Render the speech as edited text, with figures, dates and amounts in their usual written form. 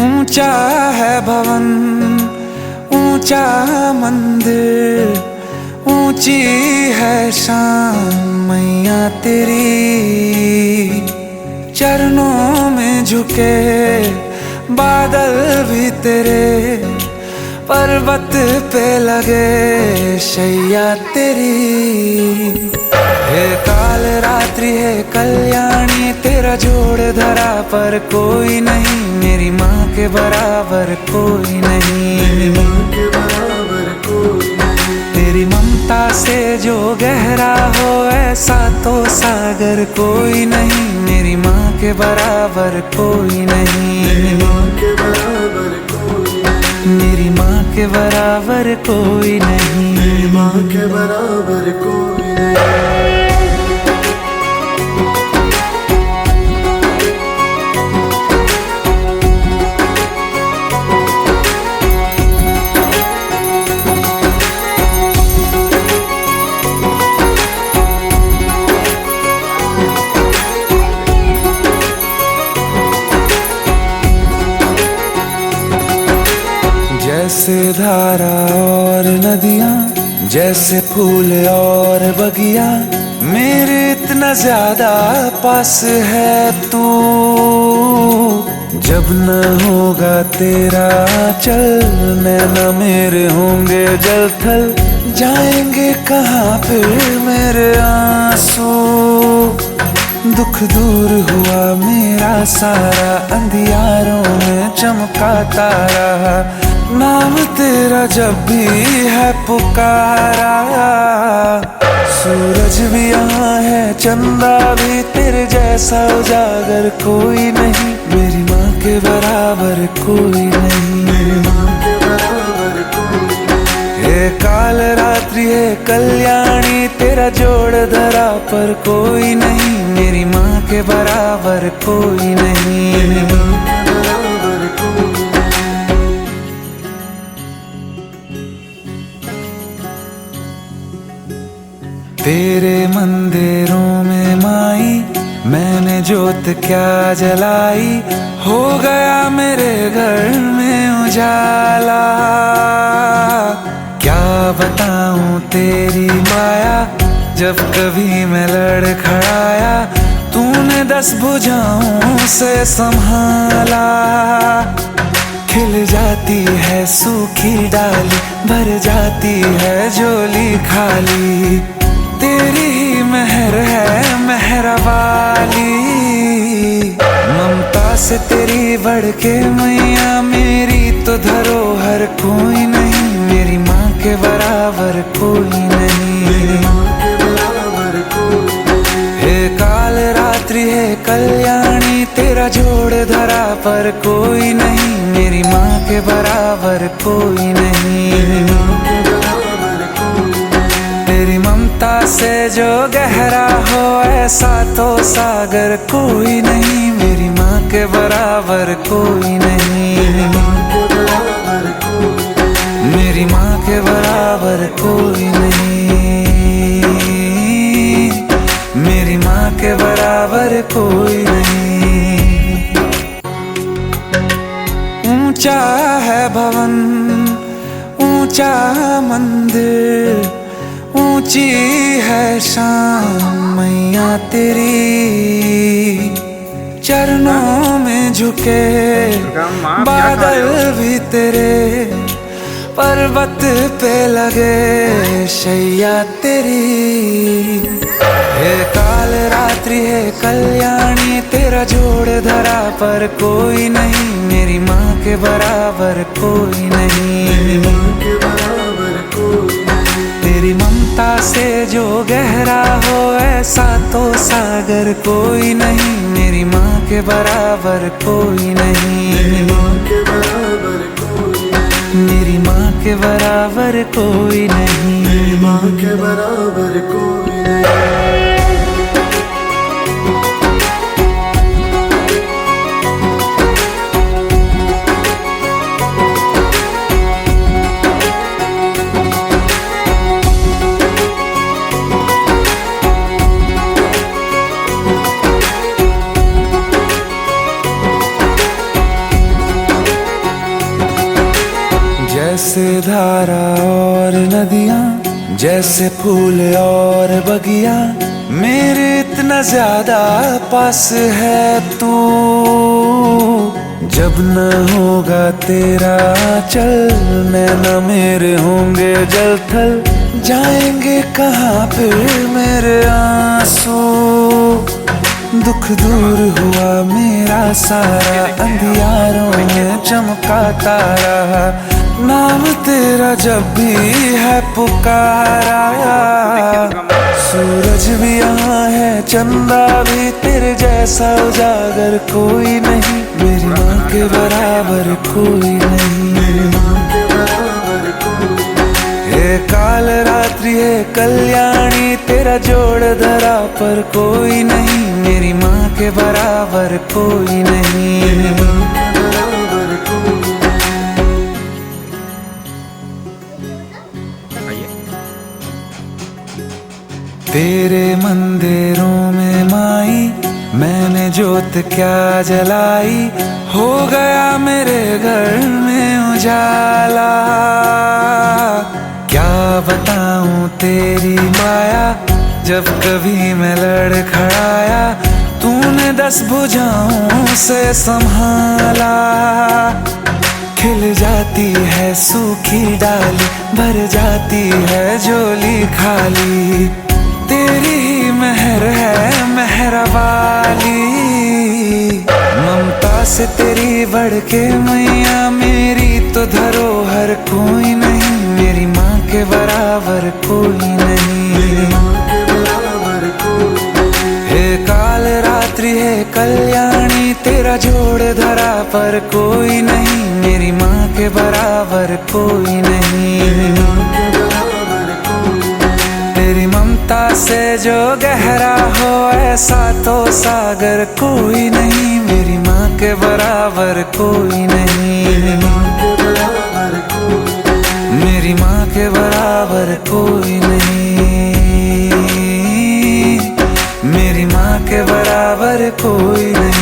ऊंचा है भवन, ऊंचा मंदिर, ऊंची है शान मैया तेरी। चरणों में झुके बादल भी तेरे, पर्वत पे लगे शैया तेरी। हे काल रात्रि है कल्याणी, तेरा जोड़ धरा पर कोई नहीं, मेरी माँ के बराबर कोई नहीं। तेरी ममता से जो गहरा हो ऐसा तो सागर कोई नहीं, मेरी माँ के बराबर कोई नहीं। मेरी माँ के बराबर कोई नहीं, मेरी माँ के बराबर कोई नहीं। जैसे धारा और नदियाँ, जैसे फूल और बगिया, मेरे इतना ज्यादा पास है तू। जब न होगा तेरा चल, नैना मेरे होंगे जल थल, जाएंगे कहाँ फिर मेरे आंसू। दुख दूर हुआ मेरा सारा, अंधियारों में चमका तारा, नाम तेरा जब भी है पुकारा। सूरज भी यहाँ है, चंदा भी, तेरे जैसा उजागर कोई नहीं, मेरी माँ के बराबर कोई नहीं। मेरी माँ के बराबर कोई नहीं। हे काल रात्रि है कल्याणी, तेरा जोड़ धरा पर कोई नहीं, मेरी माँ के बराबर कोई नहीं। मेरी माँ के बराबर कोई नहीं। तेरे मंदिरों में माई मैंने जोत क्या जलाई, हो गया मेरे घर में उजाला। क्या बताऊं तेरी माया, जब कभी मैं लड़खड़ाया, तूने 10 भुजाओं से संभाला। खिल जाती है सूखी डाली, भर जाती है झोली खाली, तेरी ही मेहर है मेहरा वाली। ममता से तेरी बढ़ के मैया, मेरी तो धरोहर कोई नहीं, मेरी माँ के बराबर कोई नहीं। मेरी माँ के बराबर कोई नहीं। हे काल रात्रि है कल्याणी, तेरा जोड़ धरा पर कोई नहीं, मेरी माँ के बराबर कोई नहीं। मेरी माँ के बराबर कोई नहीं। तेरी ममता से जो गहरा हो ऐसा तो सागर कोई नहीं, मेरी माँ के बराबर कोई नहीं। मेरी माँ के बराबर कोई नहीं। मेरी माँ के बराबर कोई नहीं, मेरी माँ के बराबर कोई नहीं। ऊंचा है भवन, ऊंचा मंदिर, ऊंची है शान मैया तेरी। चरणों में झुके बादल भी तेरे, पर्वत पे लगे शैया तेरी। हे काल रात्रि है कल्याणी, तेरा जोड़ धरा पर कोई नहीं, मेरी माँ के बराबर कोई नहीं। मेरी माँ के बराबर कोई नहीं। तेरी ममता से जो गहरा हो ऐसा तो सागर कोई नहीं, मेरी माँ के बराबर कोई नहीं। मेरी माँ के बराबर कोई नहीं। मेरी माँ के बराबर कोई नहीं। मेरी माँ के बराबर कोई नहीं। जैसे धारा और नदियाँ, जैसे फूल और बगिया, मेरे इतना ज्यादा पास है तू। जब न होगा तेरा चल, नैना मेरे होंगे जल थल, जाएंगे कहाँ फिर मेरे आंसू। दुख दूर हुआ मेरा सारा, अंधियारों में चमका तारा, नाम तेरा जब भी है पुकारा। सूरज भी यहाँ है, चंदा भी, तेरे जैसा उजागर कोई नहीं, मेरी माँ के बराबर कोई नहीं। हे काल रात्रि है कल्याणी, तेरा जोड़ धरा पर कोई नहीं, मेरी माँ के बराबर कोई नहीं। तेरे मंदिरों में माई, मैंने जोत क्या जलाई, हो गया मेरे घर में उजाला। क्या बताऊं तेरी माया, जब कभी मैं लड़खड़ाया, तूने 10 भुजाओं से संभाला। खिल जाती है सूखी डाली, भर जाती है झोली खाली, तेरी ही मेहर है मेहरा वाली। ममता से तेरी बढ़ के मैया, मेरी तो धरोहर कोई नहीं, मेरी माँ के बराबर कोई नहीं। हे काल रात्रि है कल्याणी, तेरा जोड़ धरा पर कोई नहीं, मेरी माँ के बराबर कोई नहीं। तेरी ममता से जो गहरा हो, ऐसा तो सागर कोई नहीं, मेरी माँ के बराबर कोई नहीं। मेरी माँ के बराबर कोई नहीं, मेरी माँ के बराबर कोई नहीं।